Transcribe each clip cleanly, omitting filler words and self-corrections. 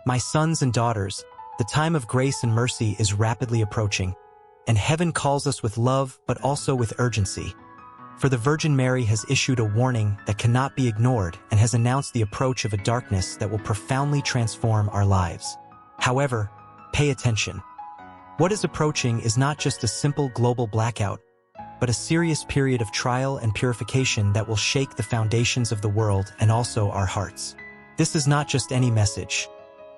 My sons and daughters, the time of grace and mercy is rapidly approaching, and heaven calls us with love but also with urgency. For the Virgin Mary has issued a warning that cannot be ignored and has announced the approach of a darkness that will profoundly transform our lives. However, pay attention. What is approaching is not just a simple global blackout, but a serious period of trial and purification that will shake the foundations of the world and also our hearts. This is not just any message.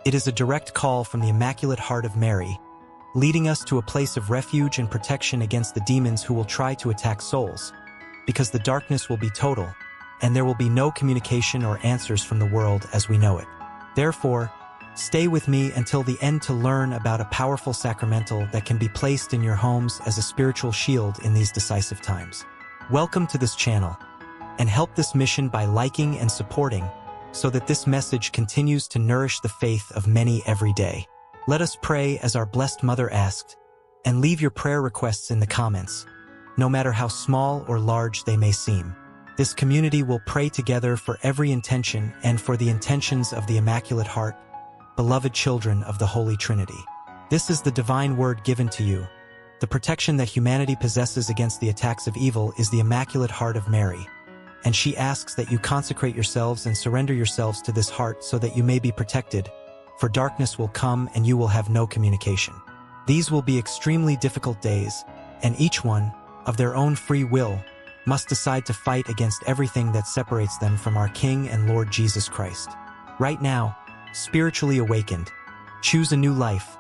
It is a direct call from the Immaculate Heart of Mary, leading us to a place of refuge and protection against the demons who will try to attack souls, because the darkness will be total, and there will be no communication or answers from the world as we know it. Therefore, stay with me until the end to learn about a powerful sacramental that can be placed in your homes as a spiritual shield in these decisive times. Welcome to this channel, and help this mission by liking and supporting so that this message continues to nourish the faith of many every day. Let us pray as our Blessed Mother asked, and leave your prayer requests in the comments, no matter how small or large they may seem. This community will pray together for every intention and for the intentions of the Immaculate Heart, beloved children of the Holy Trinity. This is the divine word given to you. The protection that humanity possesses against the attacks of evil is the Immaculate Heart of Mary, and she asks that you consecrate yourselves and surrender yourselves to this heart so that you may be protected, for darkness will come and you will have no communication. These will be extremely difficult days, and each one, of their own free will, must decide to fight against everything that separates them from our King and Lord Jesus Christ. Right now, spiritually awakened, choose a new life.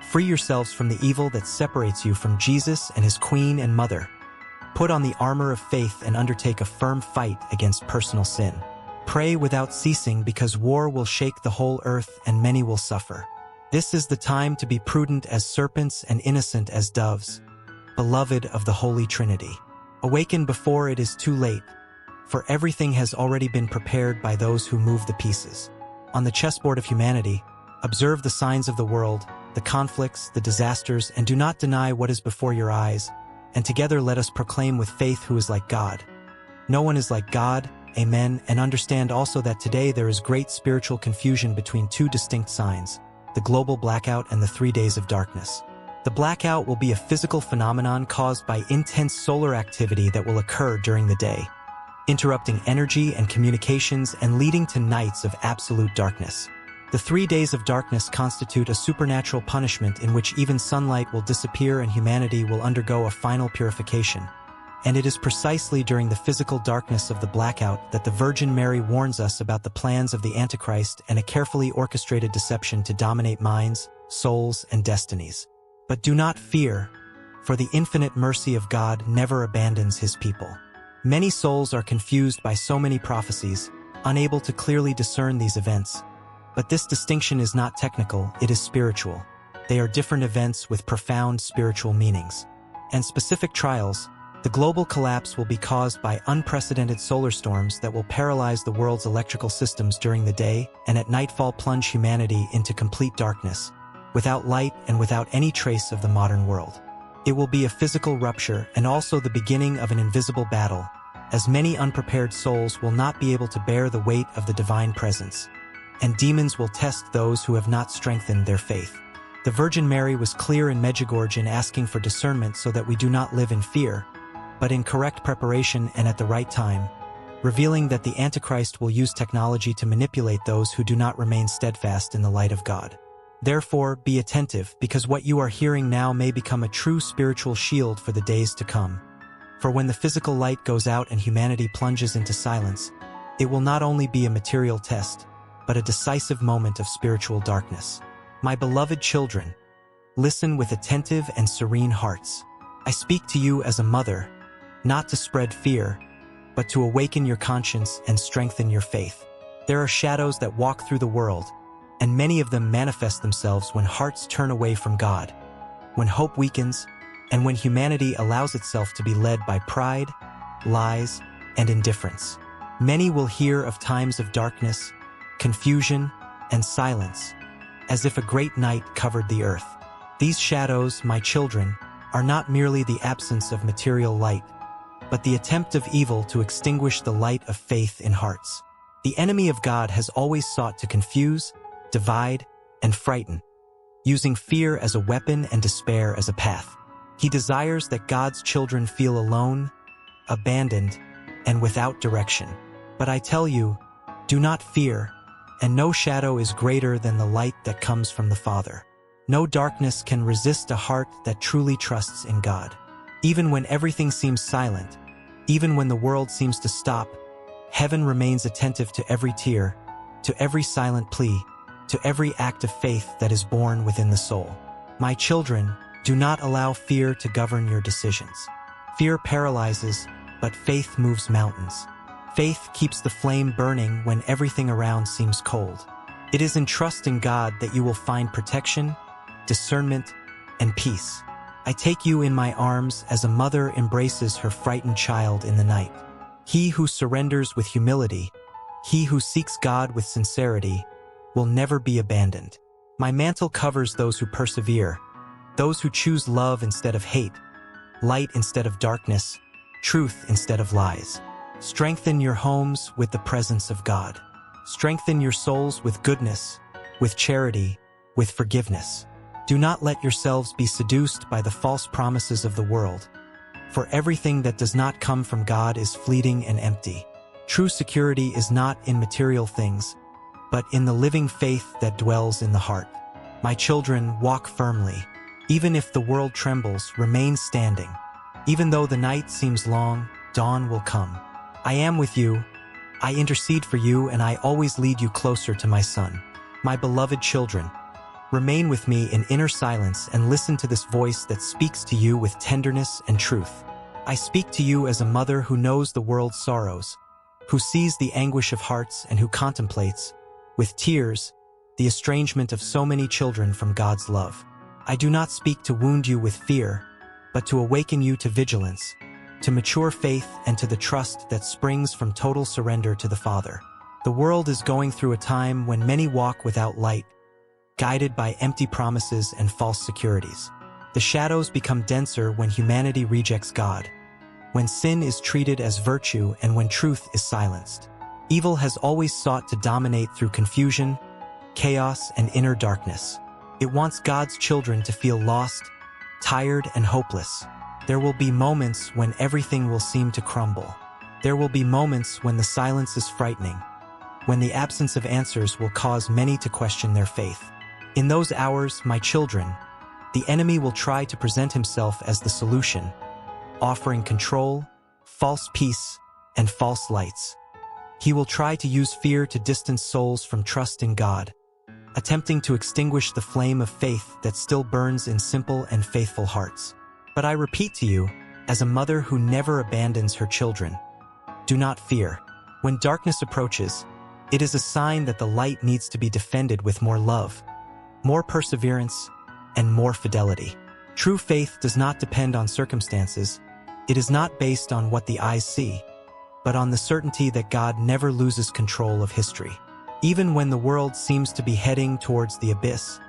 Free yourselves from the evil that separates you from Jesus and his Queen and Mother. Put on the armor of faith and undertake a firm fight against personal sin. Pray without ceasing because war will shake the whole earth and many will suffer. This is the time to be prudent as serpents and innocent as doves, beloved of the Holy Trinity. Awaken before it is too late, for everything has already been prepared by those who move the pieces. On the chessboard of humanity, observe the signs of the world, the conflicts, the disasters, and do not deny what is before your eyes, and together let us proclaim with faith who is like God. No one is like God, amen, and understand also that today there is great spiritual confusion between two distinct signs, the global blackout and the 3 days of darkness. The blackout will be a physical phenomenon caused by intense solar activity that will occur during the day, interrupting energy and communications and leading to nights of absolute darkness. The 3 days of darkness constitute a supernatural punishment in which even sunlight will disappear and humanity will undergo a final purification. And it is precisely during the physical darkness of the blackout that the Virgin Mary warns us about the plans of the Antichrist and a carefully orchestrated deception to dominate minds, souls, and destinies. But do not fear, for the infinite mercy of God never abandons his people. Many souls are confused by so many prophecies, unable to clearly discern these events. But this distinction is not technical, it is spiritual. They are different events with profound spiritual meanings. And specific trials, the global collapse will be caused by unprecedented solar storms that will paralyze the world's electrical systems during the day and at nightfall plunge humanity into complete darkness, without light and without any trace of the modern world. It will be a physical rupture and also the beginning of an invisible battle, as many unprepared souls will not be able to bear the weight of the divine presence, and demons will test those who have not strengthened their faith. The Virgin Mary was clear in Medjugorje in asking for discernment so that we do not live in fear, but in correct preparation and at the right time, revealing that the Antichrist will use technology to manipulate those who do not remain steadfast in the light of God. Therefore, be attentive, because what you are hearing now may become a true spiritual shield for the days to come. For when the physical light goes out and humanity plunges into silence, it will not only be a material test, but a decisive moment of spiritual darkness. My beloved children, listen with attentive and serene hearts. I speak to you as a mother, not to spread fear, but to awaken your conscience and strengthen your faith. There are shadows that walk through the world, and many of them manifest themselves when hearts turn away from God, when hope weakens, and when humanity allows itself to be led by pride, lies, and indifference. Many will hear of times of darkness, confusion, and silence, as if a great night covered the earth. These shadows, my children, are not merely the absence of material light, but the attempt of evil to extinguish the light of faith in hearts. The enemy of God has always sought to confuse, divide, and frighten, using fear as a weapon and despair as a path. He desires that God's children feel alone, abandoned, and without direction. But I tell you, do not fear, and no shadow is greater than the light that comes from the Father. No darkness can resist a heart that truly trusts in God. Even when everything seems silent, even when the world seems to stop, heaven remains attentive to every tear, to every silent plea, to every act of faith that is born within the soul. My children, do not allow fear to govern your decisions. Fear paralyzes, but faith moves mountains. Faith keeps the flame burning when everything around seems cold. It is in trust in God that you will find protection, discernment, and peace. I take you in my arms as a mother embraces her frightened child in the night. He who surrenders with humility, he who seeks God with sincerity, will never be abandoned. My mantle covers those who persevere, those who choose love instead of hate, light instead of darkness, truth instead of lies. Strengthen your homes with the presence of God. Strengthen your souls with goodness, with charity, with forgiveness. Do not let yourselves be seduced by the false promises of the world, for everything that does not come from God is fleeting and empty. True security is not in material things, but in the living faith that dwells in the heart. My children, walk firmly. Even if the world trembles, remain standing. Even though the night seems long, dawn will come. I am with you, I intercede for you, and I always lead you closer to my Son. My beloved children, remain with me in inner silence and listen to this voice that speaks to you with tenderness and truth. I speak to you as a mother who knows the world's sorrows, who sees the anguish of hearts and who contemplates, with tears, the estrangement of so many children from God's love. I do not speak to wound you with fear, but to awaken you to vigilance, to mature faith, and to the trust that springs from total surrender to the Father. The world is going through a time when many walk without light, guided by empty promises and false securities. The shadows become denser when humanity rejects God, when sin is treated as virtue, and when truth is silenced. Evil has always sought to dominate through confusion, chaos, and inner darkness. It wants God's children to feel lost, tired, and hopeless. There will be moments when everything will seem to crumble. There will be moments when the silence is frightening, when the absence of answers will cause many to question their faith. In those hours, my children, the enemy will try to present himself as the solution, offering control, false peace, and false lights. He will try to use fear to distance souls from trust in God, attempting to extinguish the flame of faith that still burns in simple and faithful hearts. But I repeat to you, as a mother who never abandons her children, do not fear. When darkness approaches, it is a sign that the light needs to be defended with more love, more perseverance, and more fidelity. True faith does not depend on circumstances. It is not based on what the eyes see, but on the certainty that God never loses control of history. Even when the world seems to be heading towards the abyss,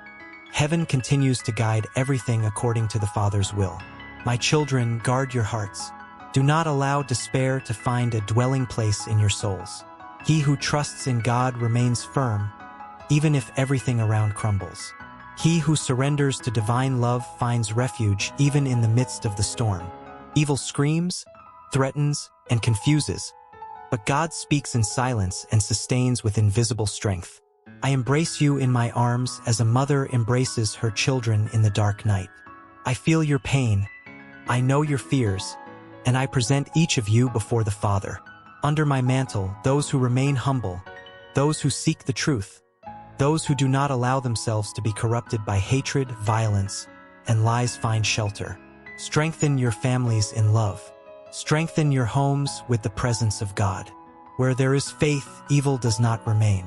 heaven continues to guide everything according to the Father's will. My children, guard your hearts. Do not allow despair to find a dwelling place in your souls. He who trusts in God remains firm, even if everything around crumbles. He who surrenders to divine love finds refuge even in the midst of the storm. Evil screams, threatens, and confuses, but God speaks in silence and sustains with invisible strength. I embrace you in my arms as a mother embraces her children in the dark night. I feel your pain, I know your fears, and I present each of you before the Father. Under my mantle, those who remain humble, those who seek the truth, those who do not allow themselves to be corrupted by hatred, violence, and lies find shelter. Strengthen your families in love. Strengthen your homes with the presence of God. Where there is faith, evil does not remain.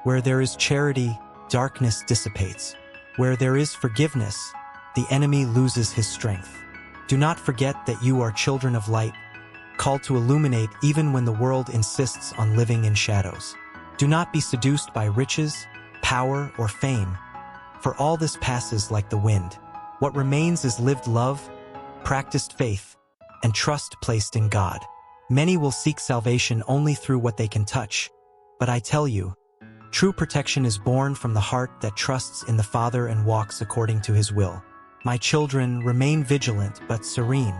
Where there is charity, darkness dissipates. Where there is forgiveness, the enemy loses his strength. Do not forget that you are children of light, called to illuminate even when the world insists on living in shadows. Do not be seduced by riches, power, or fame, for all this passes like the wind. What remains is lived love, practiced faith, and trust placed in God. Many will seek salvation only through what they can touch, but I tell you, True protection is born from the heart that trusts in the Father and walks according to his will. My children, remain vigilant but serene,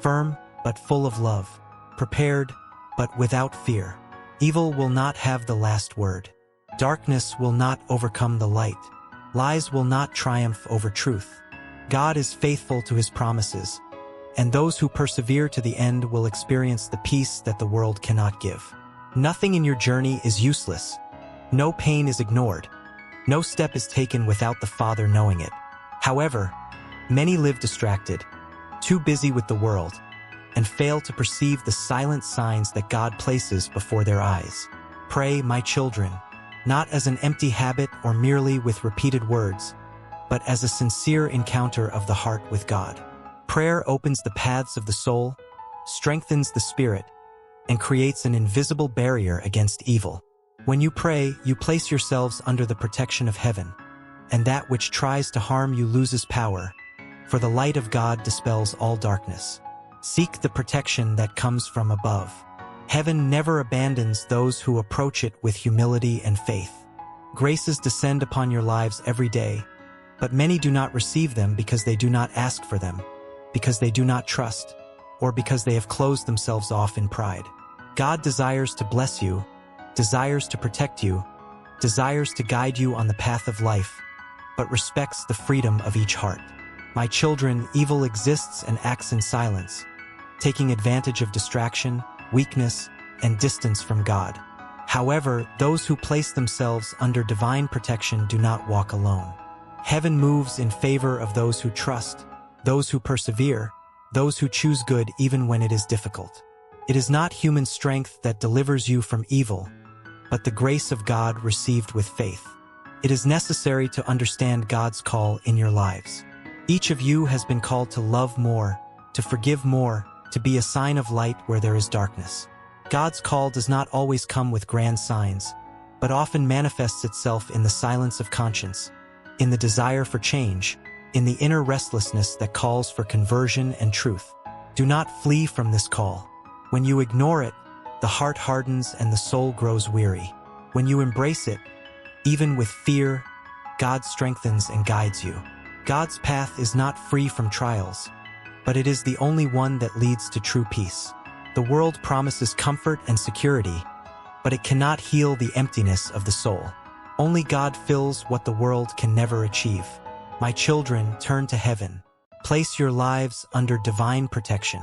firm but full of love, prepared but without fear. Evil will not have the last word. Darkness will not overcome the light. Lies will not triumph over truth. God is faithful to his promises, and those who persevere to the end will experience the peace that the world cannot give. Nothing in your journey is useless. No pain is ignored. No step is taken without the Father knowing it. However, many live distracted, too busy with the world, and fail to perceive the silent signs that God places before their eyes. Pray, my children, not as an empty habit or merely with repeated words, but as a sincere encounter of the heart with God. Prayer opens the paths of the soul, strengthens the spirit, and creates an invisible barrier against evil. When you pray, you place yourselves under the protection of heaven, and that which tries to harm you loses power, for the light of God dispels all darkness. Seek the protection that comes from above. Heaven never abandons those who approach it with humility and faith. Graces descend upon your lives every day, but many do not receive them because they do not ask for them, because they do not trust, or because they have closed themselves off in pride. God desires to bless you, desires to protect you, desires to guide you on the path of life, but respects the freedom of each heart. My children, evil exists and acts in silence, taking advantage of distraction, weakness, and distance from God. However, those who place themselves under divine protection do not walk alone. Heaven moves in favor of those who trust, those who persevere, those who choose good even when it is difficult. It is not human strength that delivers you from evil, but the grace of God received with faith. It is necessary to understand God's call in your lives. Each of you has been called to love more, to forgive more, to be a sign of light where there is darkness. God's call does not always come with grand signs, but often manifests itself in the silence of conscience, in the desire for change, in the inner restlessness that calls for conversion and truth. Do not flee from this call. When you ignore it, the heart hardens and the soul grows weary. When you embrace it, even with fear, God strengthens and guides you. God's path is not free from trials, but it is the only one that leads to true peace. The world promises comfort and security, but it cannot heal the emptiness of the soul. Only God fills what the world can never achieve. My children, turn to heaven. Place your lives under divine protection.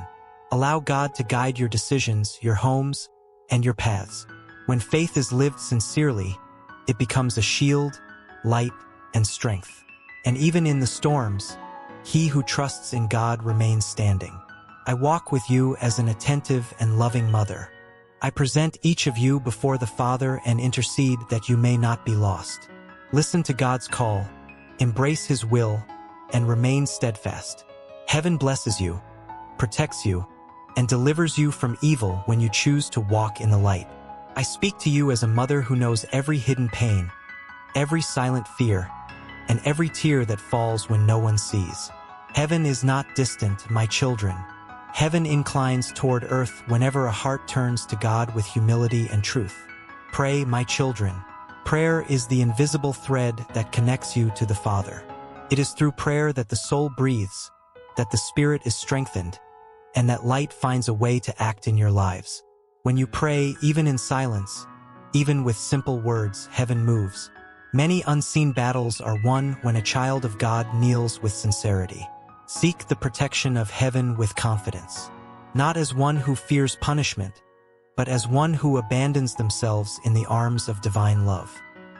Allow God to guide your decisions, your homes, and your paths. When faith is lived sincerely, it becomes a shield, light, and strength. And even in the storms, he who trusts in God remains standing. I walk with you as an attentive and loving mother. I present each of you before the Father and intercede that you may not be lost. Listen to God's call, embrace his will, and remain steadfast. Heaven blesses you, protects you, and delivers you from evil when you choose to walk in the light. I speak to you as a mother who knows every hidden pain, every silent fear, and every tear that falls when no one sees. Heaven is not distant, my children. Heaven inclines toward earth whenever a heart turns to God with humility and truth. Pray, my children. Prayer is the invisible thread that connects you to the Father. It is through prayer that the soul breathes, that the spirit is strengthened, and that light finds a way to act in your lives. When you pray, even in silence, even with simple words, heaven moves. Many unseen battles are won when a child of God kneels with sincerity. Seek the protection of heaven with confidence, not as one who fears punishment, but as one who abandons themselves in the arms of divine love.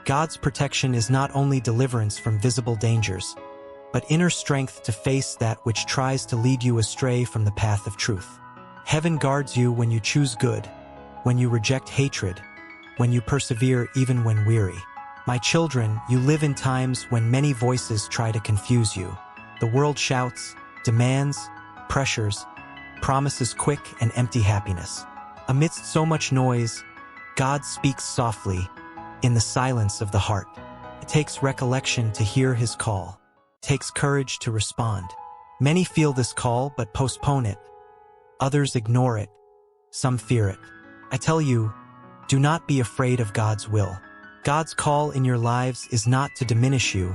God's protection is not only deliverance from visible dangers, but inner strength to face that which tries to lead you astray from the path of truth. Heaven guards you when you choose good, when you reject hatred, when you persevere even when weary. My children, you live in times when many voices try to confuse you. The world shouts, demands, pressures, promises quick and empty happiness. Amidst so much noise, God speaks softly, in the silence of the heart. It takes recollection to hear his call. It takes courage to respond. Many feel this call but postpone it. Others ignore it. Some fear it. I tell you, do not be afraid of God's will. God's call in your lives is not to diminish you,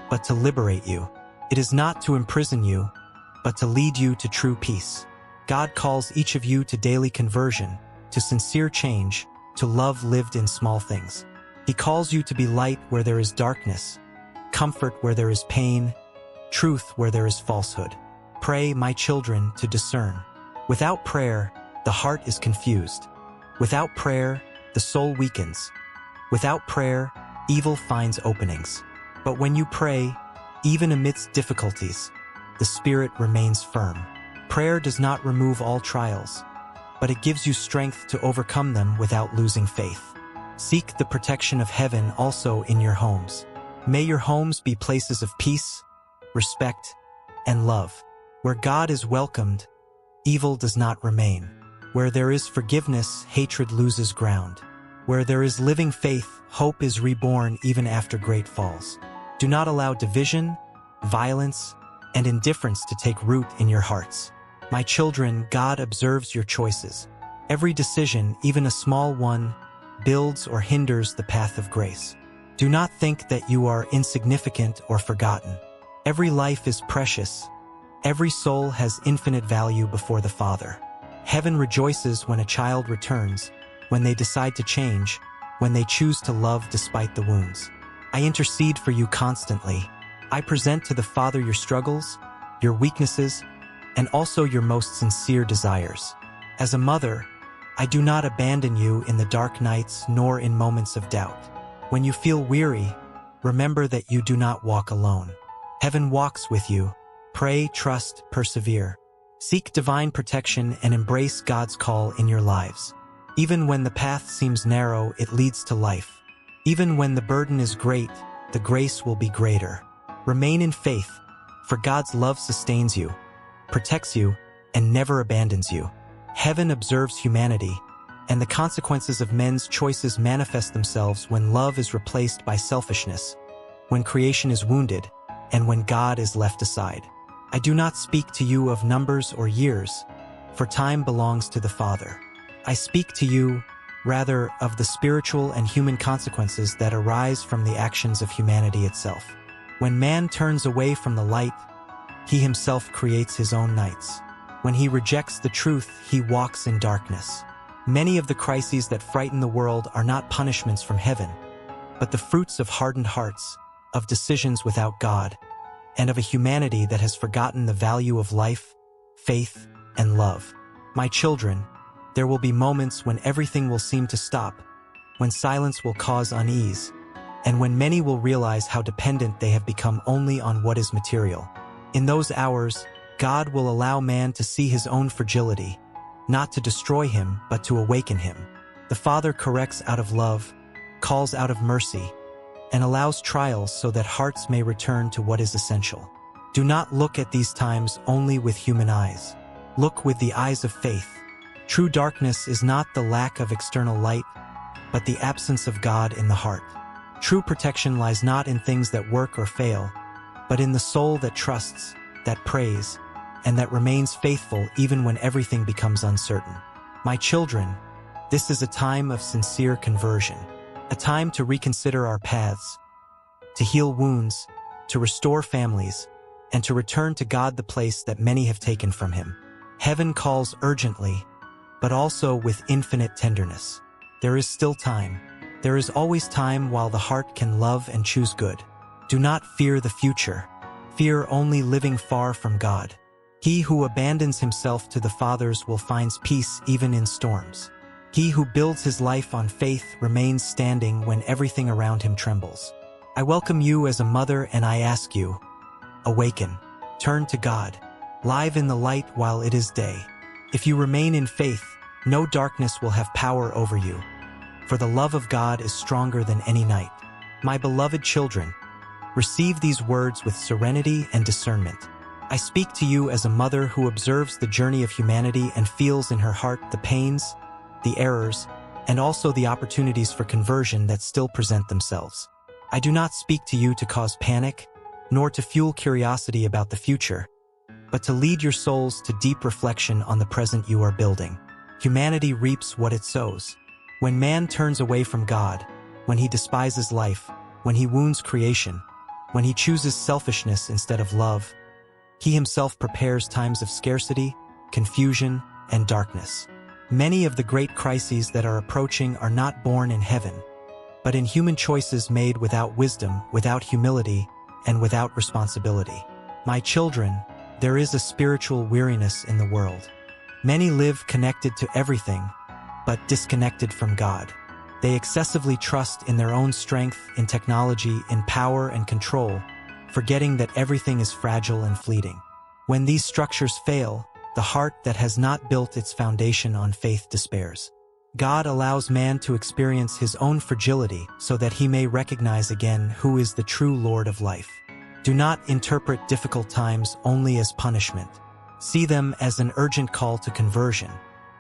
but to liberate you. It is not to imprison you, but to lead you to true peace. God calls each of you to daily conversion, to sincere change, to love lived in small things. He calls you to be light where there is darkness, comfort where there is pain, truth where there is falsehood. Pray, my children, to discern. Without prayer, the heart is confused. Without prayer, the soul weakens. Without prayer, evil finds openings. But when you pray, even amidst difficulties, the spirit remains firm. Prayer does not remove all trials, but it gives you strength to overcome them without losing faith. Seek the protection of heaven also in your homes. May your homes be places of peace, respect, and love. Where God is welcomed, evil does not remain. Where there is forgiveness, hatred loses ground. Where there is living faith, hope is reborn even after great falls. Do not allow division, violence, and indifference to take root in your hearts. My children, God observes your choices. Every decision, even a small one, builds or hinders the path of grace. Do not think that you are insignificant or forgotten. Every life is precious. Every soul has infinite value before the Father. Heaven rejoices when a child returns, when they decide to change, when they choose to love despite the wounds. I intercede for you constantly. I present to the Father your struggles, your weaknesses, and also your most sincere desires. As a mother, I do not abandon you in the dark nights nor in moments of doubt. When you feel weary, remember that you do not walk alone. Heaven walks with you. Pray, trust, persevere. Seek divine protection and embrace God's call in your lives. Even when the path seems narrow, it leads to life. Even when the burden is great, the grace will be greater. Remain in faith, for God's love sustains you, protects you, and never abandons you. Heaven observes humanity, and the consequences of men's choices manifest themselves when love is replaced by selfishness, when creation is wounded, and when God is left aside. I do not speak to you of numbers or years, for time belongs to the Father. I speak to you, rather, of the spiritual and human consequences that arise from the actions of humanity itself. When man turns away from the light, he himself creates his own nights. When he rejects the truth, he walks in darkness. Many of the crises that frighten the world are not punishments from heaven, but the fruits of hardened hearts, of decisions without God, and of a humanity that has forgotten the value of life, faith, and love. My children, there will be moments when everything will seem to stop, when silence will cause unease, and when many will realize how dependent they have become only on what is material. In those hours, God will allow man to see his own fragility, not to destroy him, but to awaken him. The Father corrects out of love, calls out of mercy, and allows trials so that hearts may return to what is essential. Do not look at these times only with human eyes. Look with the eyes of faith. True darkness is not the lack of external light, but the absence of God in the heart. True protection lies not in things that work or fail, but in the soul that trusts, that prays, and that remains faithful even when everything becomes uncertain. My children, this is a time of sincere conversion, a time to reconsider our paths, to heal wounds, to restore families, and to return to God the place that many have taken from him. Heaven calls urgently, but also with infinite tenderness. There is still time. There is always time while the heart can love and choose good. Do not fear the future. Fear only living far from God. He who abandons himself to the fathers will find peace even in storms. He who builds his life on faith remains standing when everything around him trembles. I welcome you as a mother and I ask you, awaken, turn to God, live in the light while it is day. If you remain in faith, no darkness will have power over you, for the love of God is stronger than any night. My beloved children, receive these words with serenity and discernment. I speak to you as a mother who observes the journey of humanity and feels in her heart the pains, the errors, and also the opportunities for conversion that still present themselves. I do not speak to you to cause panic, nor to fuel curiosity about the future, but to lead your souls to deep reflection on the present you are building. Humanity reaps what it sows. When man turns away from God, when he despises life, when he wounds creation, when he chooses selfishness instead of love. He himself prepares times of scarcity, confusion, and darkness. Many of the great crises that are approaching are not born in heaven, but in human choices made without wisdom, without humility, and without responsibility. My children, there is a spiritual weariness in the world. Many live connected to everything, but disconnected from God. They excessively trust in their own strength, in technology, in power and control, forgetting that everything is fragile and fleeting. When these structures fail, the heart that has not built its foundation on faith despairs. God allows man to experience his own fragility so that he may recognize again who is the true Lord of life. Do not interpret difficult times only as punishment. See them as an urgent call to conversion.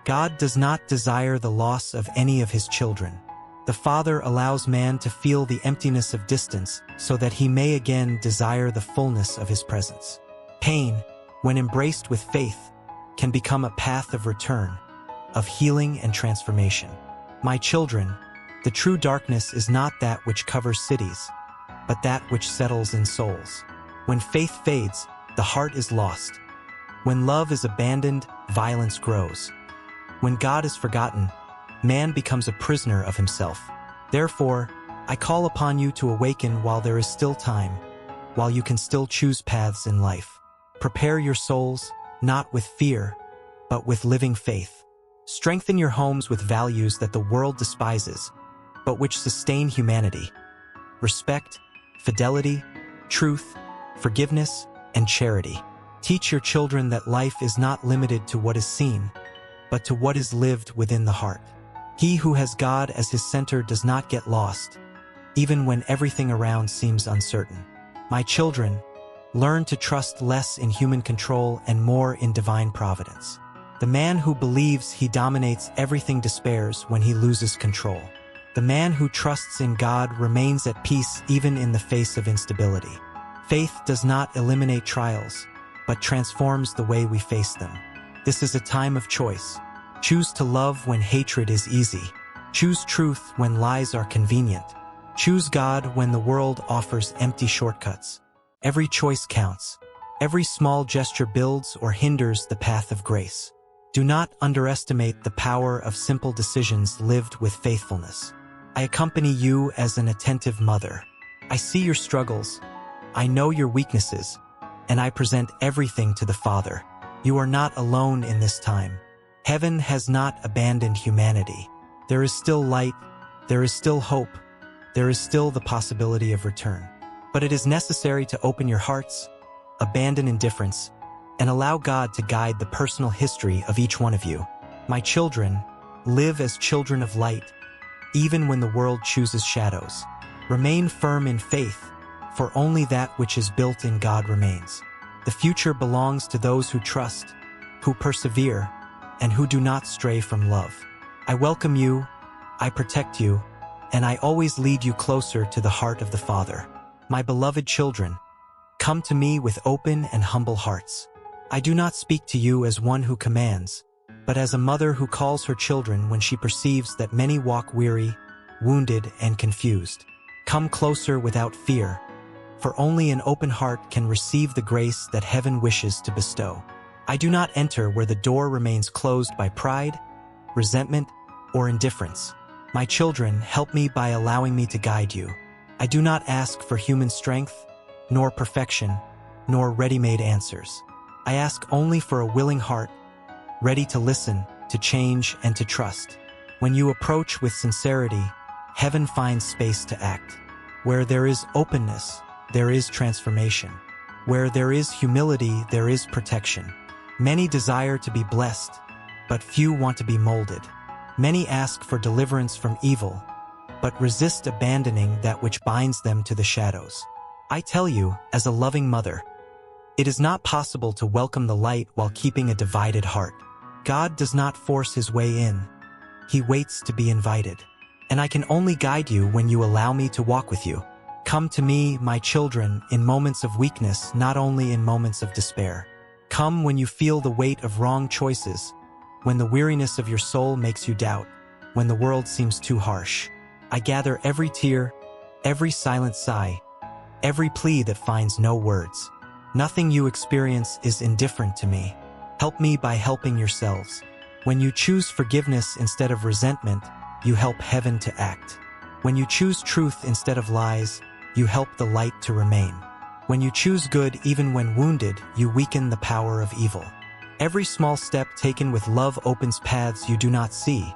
God does not desire the loss of any of his children. The Father allows man to feel the emptiness of distance so that he may again desire the fullness of his presence. Pain, when embraced with faith, can become a path of return, of healing and transformation. My children, the true darkness is not that which covers cities, but that which settles in souls. When faith fades, the heart is lost. When love is abandoned, violence grows. When God is forgotten, man becomes a prisoner of himself. Therefore, I call upon you to awaken while there is still time, while you can still choose paths in life. Prepare your souls, not with fear, but with living faith. Strengthen your homes with values that the world despises, but which sustain humanity. Respect, fidelity, truth, forgiveness, and charity. Teach your children that life is not limited to what is seen, but to what is lived within the heart. He who has God as his center does not get lost, even when everything around seems uncertain. My children, learn to trust less in human control and more in divine providence. The man who believes he dominates everything despairs when he loses control. The man who trusts in God remains at peace even in the face of instability. Faith does not eliminate trials, but transforms the way we face them. This is a time of choice. Choose to love when hatred is easy. Choose truth when lies are convenient. Choose God when the world offers empty shortcuts. Every choice counts. Every small gesture builds or hinders the path of grace. Do not underestimate the power of simple decisions lived with faithfulness. I accompany you as an attentive mother. I see your struggles. I know your weaknesses, and I present everything to the Father. You are not alone in this time. Heaven has not abandoned humanity. There is still light, there is still hope, there is still the possibility of return. But it is necessary to open your hearts, abandon indifference, and allow God to guide the personal history of each one of you. My children, live as children of light, even when the world chooses shadows. Remain firm in faith, for only that which is built in God remains. The future belongs to those who trust, who persevere, and who do not stray from love. I welcome you, I protect you, and I always lead you closer to the heart of the Father. My beloved children, come to me with open and humble hearts. I do not speak to you as one who commands, but as a mother who calls her children when she perceives that many walk weary, wounded, and confused. Come closer without fear, for only an open heart can receive the grace that heaven wishes to bestow. I do not enter where the door remains closed by pride, resentment, or indifference. My children, help me by allowing me to guide you. I do not ask for human strength, nor perfection, nor ready-made answers. I ask only for a willing heart, ready to listen, to change, and to trust. When you approach with sincerity, heaven finds space to act. Where there is openness, there is transformation. Where there is humility, there is protection. Many desire to be blessed, but few want to be molded. Many ask for deliverance from evil, but resist abandoning that which binds them to the shadows. I tell you, as a loving mother, it is not possible to welcome the light while keeping a divided heart. God does not force his way in. He waits to be invited. And I can only guide you when you allow me to walk with you. Come to me, my children, in moments of weakness, not only in moments of despair. Come when you feel the weight of wrong choices, when the weariness of your soul makes you doubt, when the world seems too harsh. I gather every tear, every silent sigh, every plea that finds no words. Nothing you experience is indifferent to me. Help me by helping yourselves. When you choose forgiveness instead of resentment, you help heaven to act. When you choose truth instead of lies, you help the light to remain. When you choose good even when wounded, you weaken the power of evil. Every small step taken with love opens paths you do not see,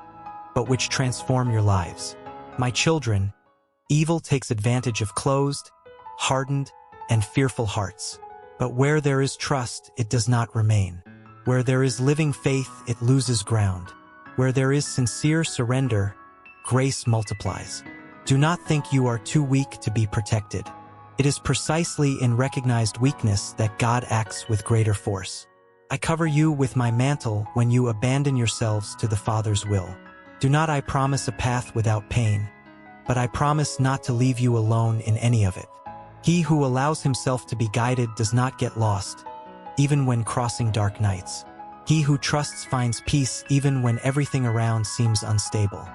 but which transform your lives. My children, evil takes advantage of closed, hardened, and fearful hearts. But where there is trust, it does not remain. Where there is living faith, it loses ground. Where there is sincere surrender, grace multiplies. Do not think you are too weak to be protected. It is precisely in recognized weakness that God acts with greater force. I cover you with my mantle when you abandon yourselves to the Father's will. Do not I promise a path without pain, but I promise not to leave you alone in any of it. He who allows himself to be guided does not get lost, even when crossing dark nights. He who trusts finds peace even when everything around seems unstable.